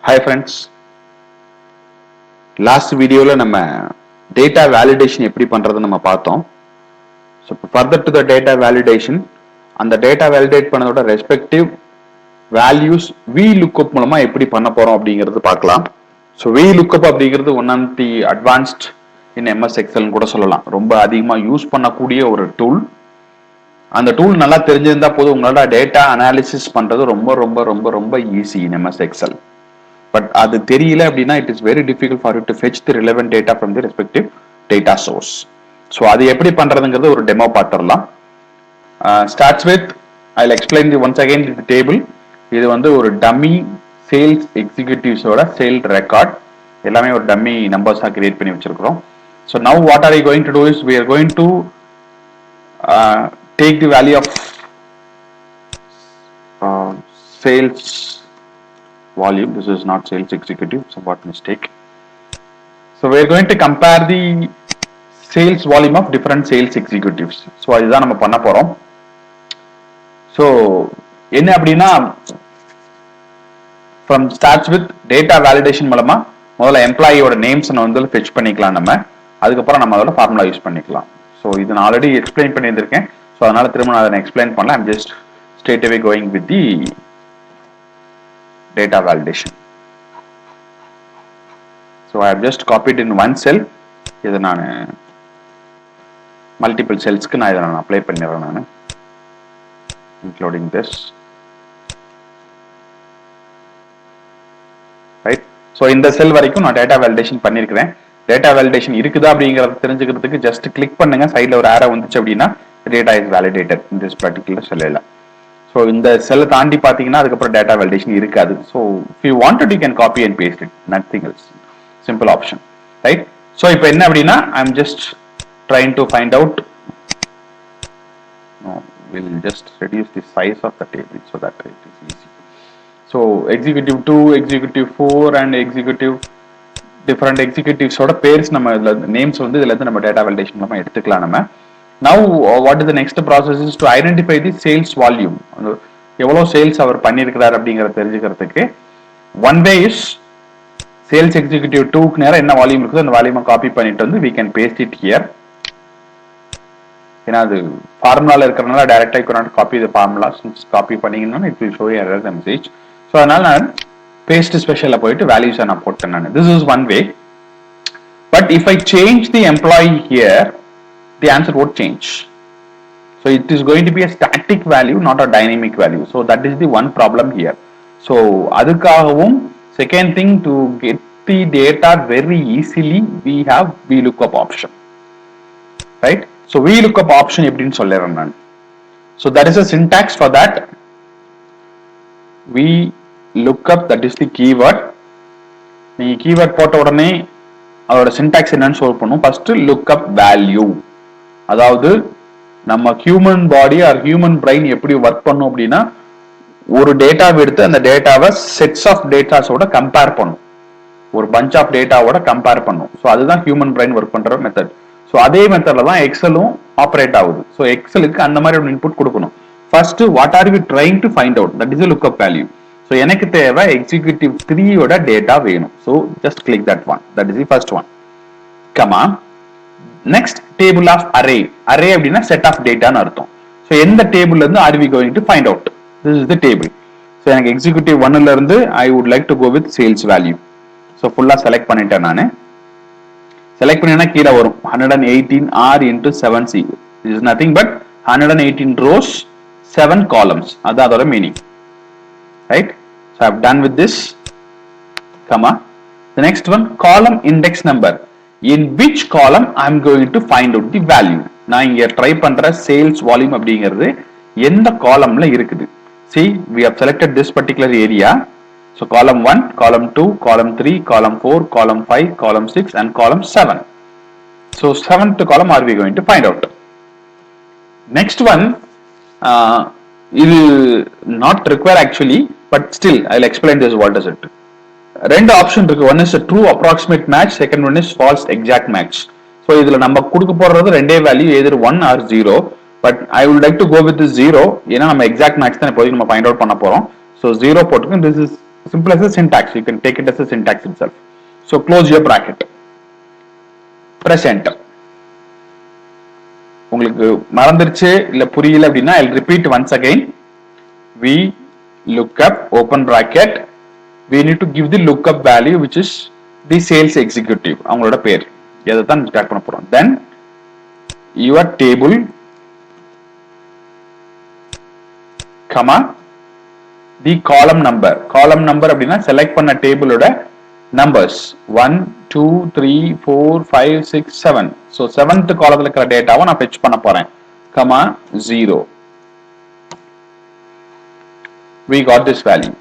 Hi friends, last video la நம்ம data validation எப்படி பண்றது நம்ம பார்த்தோம். So further to the data validation, அந்த data validate பண்ணதோட respective values VLOOKUP மூலமா எப்படி பண்ண போறோம் அப்படிங்கிறது பார்க்கலாம். So VLOOKUP அப்படிங்கிறது one of the advanced in MS Excel கூட சொல்லலாம். ரொம்ப அதிகமா யூஸ் பண்ணக்கூடிய ஒரு டூல். அந்த டூல் நல்லா தெரிஞ்சிருந்தா போதும் உங்களால டேட்டா அனாலிசிஸ் பண்றது ரொம்ப ரொம்ப ரொம்ப ரொம்ப easy in MS Excel. But அது தெரியல அப்படின்னா it is very difficult for you to fetch the relevant data from the respective data source. So அது எப்படி பண்றதுங்கிறது ஒரு டெமோ பார்த்துடலாம். Starts with I'll explain the once again the table. இது வந்து ஒரு dummy sales executives ஓட sale record. எல்லாமே ஒரு dummy numbers கிரியேட் பண்ணி வச்சிருக்கிறோம். So now what are we going to do is we are going to take the value of sales volume. This is not sales executive, somewhat mistake. So we are going to compare the sales volume of different sales executives. So அதுதான் நம்ம பண்ண போறோம். So என்ன அப்படின்னா from starts with data validation மூலமா முதல்ல எம்ப்ளாயியோட names வந்து fetch பண்ணிக்கலாம் நம்ம. அதுக்கப்புறம் நம்ம அதோட ஃபார்முலா யூஸ் பண்ணிக்கலாம். So இது நான் ஆல்ரெடி எக்ஸ்பிளைன் பண்ணியிருந்திருக்கேன். ஸோ அதனால திரும்ப நான் அதை எக்ஸ்பிளைன் பண்ணல. I'm just straight away going with the data validation. So I have just copied in one cell. இதை நான் multiple cellsக்கு நான் இதை நான் அப்ளை பண்ணிடுறேன் நான், including this. Right? So இந்த செல் வரைக்கும் நான் data validation பண்ணியிருக்கிறேன். data validation இருக்குதா அப்படிங்கிறத தெரிஞ்சுக்கிறதுக்கு just கிளிக் பண்ணுங்க. சைடில் ஒரு arrow வந்துச்சு அப்படின்னா data is validated in this particular cell. So இந்த செல்லை தாண்டி பார்த்தீங்கன்னா அதுக்கப்புறம் டேட்டா வேலிடேஷன் இருக்காது. So if you wanted you can copy and paste it, nothing else. Simple option, right? So இப்போ என்ன அப்படின்னா I'm just trying to find out. No, we'll just reduce the size of the table so that it is easy. So executive 2, executive 4 and executive different executives ஓட purse நம்ம இதில் names வந்து இதுல இருந்து நம்ம டேட்டா வேலிடேஷன் மூலமா எடுத்துக்கலாம் நம்ம. Now what is the next process is to identify the sales volume. எவ்வளோ சேல்ஸ் அவர் பண்ணியிருக்கிறார் அப்படிங்கிறத தெரிஞ்சுக்கிறதுக்கு one way is sales executive 2க்கு நேரம் என்ன வால்யூம் இருக்குது அந்த வால்யூமை காப்பி பண்ணிட்டு வந்து we can paste it here. ஏன்னா அது ஃபார்முலால இருக்கிறதுனால டைரக்டா you cannot copy the formula. Since copy பண்ணீங்கன்னா it will show you error message. So அதனால நான் paste specialல போயிட்டு values நான் போட்டேன் நான். This is one way. But if I change the employee here, the answer would change. So it is going to be a static value, not a dynamic value. So that is the one problem here. So adukagavum second thing, to get the data very easily we have VLOOKUP option, right? So VLOOKUP option eppdin sollren nan. So that is a syntax for that. VLOOKUP, that is the keyword. நீங்க keyword போட்ட உடனே அதோட syntax என்னன்னு சொல்ல பண்ணும். first lookup value, அதாவது நம்ம human body or human brain எப்படி ஒர்க் பண்ணும் அப்படின்னா ஒரு டேட்டாவை எடுத்து அந்த டேட்டாவை செட்ஸ் ஆஃப் டேட்டாஸோட கம்பேர் பண்ணும், ஒரு பஞ்ச் ஆஃப் டேட்டாவோட கம்பேர் பண்ணும். ஸோ அதுதான் ஹியூமன் பிரெயின் ஒர்க் பண்ற மெத்தட். ஸோ அதே மெத்தட்ல தான் எக்ஸலும் ஆப்ரேட் ஆகுது. ஸோ எக்ஸலுக்கு அந்த மாதிரி ஒரு இன்புட் கொடுக்கணும். First what are we trying to find out, that is lookup value. So எனக்கு தேவை எக்ஸிக்யூட்டிவ் 3யோட டேட்டா வேணும். So just click that one, that is the first one. Comma next, table of array. array அப்படினா set of data ன்னு அர்த்தம். so எந்த டேபிள்ல இருந்து are we going to find out? this is the table. so எனக்கு executive 1ல இருந்து I would like to go with sales value. so full-ஆ select பண்ணிட்டேன் நானு. select பண்ணினா கீழ வரும் 118 R into 7C. this is nothing but 118 rows 7 columns. அதான் அதோட meaning, right? so I have done with this, comma. the next one, column index number. in which column I am going to find out the value. நான் இங்க try பண்ற sales volume அப்படிங்கிறது எந்த காலம்ல இருக்குது. see, we have selected this particular area. so column 1, column 2, column 3, column 4, column 5, column 6 and column 7. so 7th column are we going to find out. next one, இது not require actually, but still I'll explain this. what is it? ரெண்டு option இருக்கு. One is true approximate match, second one is false exact match. So இதுல நம்ம கொடுக்க போறது ரெண்டே value, either 1 or 0. But I would like to go with 0, ஏன்னா நம்ம exact match தான் இப்போதைக்கு நம்ம ஃபைண்ட் அவுட் பண்ண போறோம். ஸோ 0 போட்டுக்கு this is simple as a syntax. You can take it as a syntax itself. So close your bracket. Press enter. உங்களுக்கு மறந்துருச்சு இல்ல புரியல அப்படின்னா I'll repeat once again. We look up open bracket. We need to give the lookup value which is the sales executive. அவங்களோட பேர். இதை தான் start பண்ண போறோம். Then your table, comma, the column number. Column number அப்படின்னா select பண்ண டேபிளோட numbers 1 2 3 4 5 6 7. So 7th காலத்துல இருக்கிற டேட்டாவை நான் fetch பண்ண போறேன். comma 0. We got this value.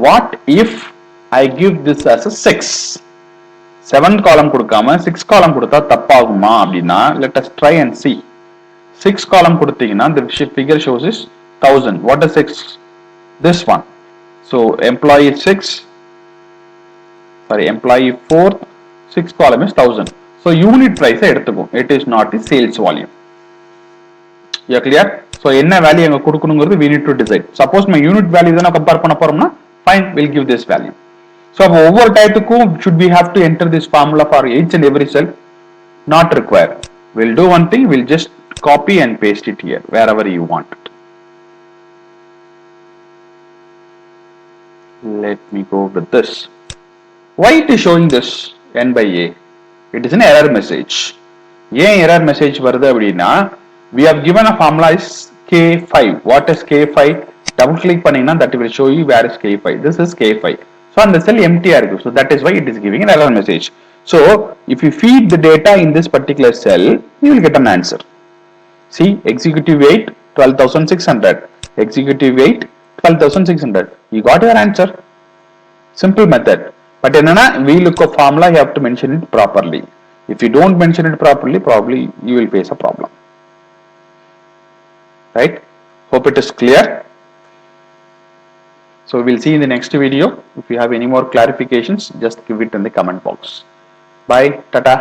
What if I give this as a 6? 7th column கொடுக்காம 6 column கொடுத்தா தப்பாகுமா அப்படின்னா let us try and see. 6 column கொடுத்தீங்கன்னா the figure shows is 1000. What is 6? This one. So employee 6, sorry, employee 4th, 6th column is 1000. So unit price எடுத்துக்கும். It is not the sales volume. You are clear? So என்ன value எங்க கொடுக்கணுங்கிறது we need to decide. Suppose my unit value தான compare பண்ண போறோம்னா fine, we'll give this value. So ஒவ்வொரு டயத்துக்கும் should we have to enter this formula for each and every cell? Not required. We'll do one thing, we'll just copy and paste it here wherever you want it. Let me go with this. Why it is showing this n by a? It is an error message. ஏன் error message வருது அப்படின்னா we have given a formula is K5. What is K5? Double click பண்ணீங்கன்னா that will show you where is K5. This is K5. So அந்த cell empty இருக்கு. So that is why it is giving an error message. So if you feed the data in this particular cell, you will get an answer. See, executive weight 12,600. Executive weight 12,600. You got your answer. Simple method. But என்னன்னா VLOOKUP formula you have to mention it properly. If you don't mention it properly, probably you will face a problem. Right? Hope it is clear. So we'll see in the next video. If you have any more clarifications, just give it in the comment box. Bye. Tata.